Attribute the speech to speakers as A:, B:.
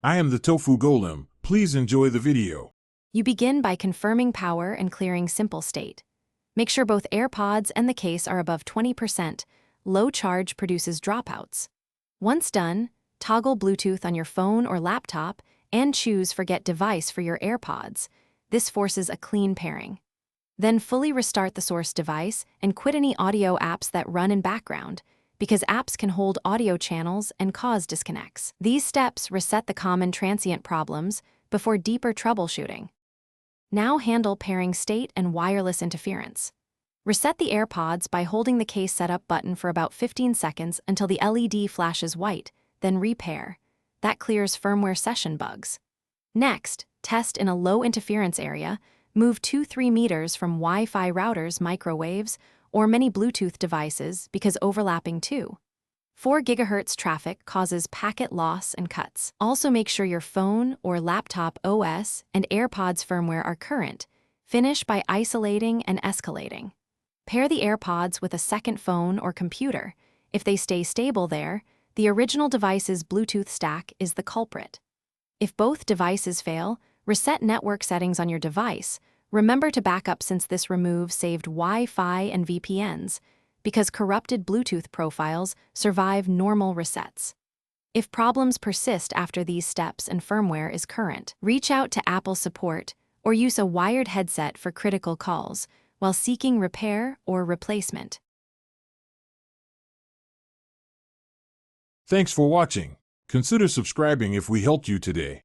A: I am the Tofu Golem. Please enjoy the video.
B: You begin by confirming power and clearing simple state. Make sure both Airpods and the case are above 20%. Low charge produces dropouts. Once done, toggle Bluetooth on your phone or laptop and choose Forget Device for your Airpods. This forces a clean pairing. Then fully restart the source device and quit any audio apps that run in background, because apps can hold audio channels and cause disconnects. These steps reset the common transient problems before deeper troubleshooting. Now handle pairing state and wireless interference. Reset the Airpods by holding the case setup button for about 15 seconds until the LED flashes white, then repair. That clears firmware session bugs. Next, test in a low interference area. Move 2-3 meters from Wi-Fi routers, microwaves, or many Bluetooth devices because overlapping too. 4 GHz traffic causes packet loss and cuts. Also make sure your phone or laptop OS and Airpods firmware are current. Finish by isolating and escalating. Pair the Airpods with a second phone or computer. If they stay stable there, the original device's Bluetooth stack is the culprit. If both devices fail, reset network settings on your device. Remember to back up since this removes saved Wi-Fi and VPNs, because corrupted Bluetooth profiles survive normal resets. If problems persist after these steps and firmware is current, reach out to Apple support or use a wired headset for critical calls while seeking repair or replacement.
A: Thanks for watching. Consider subscribing if we helped you today.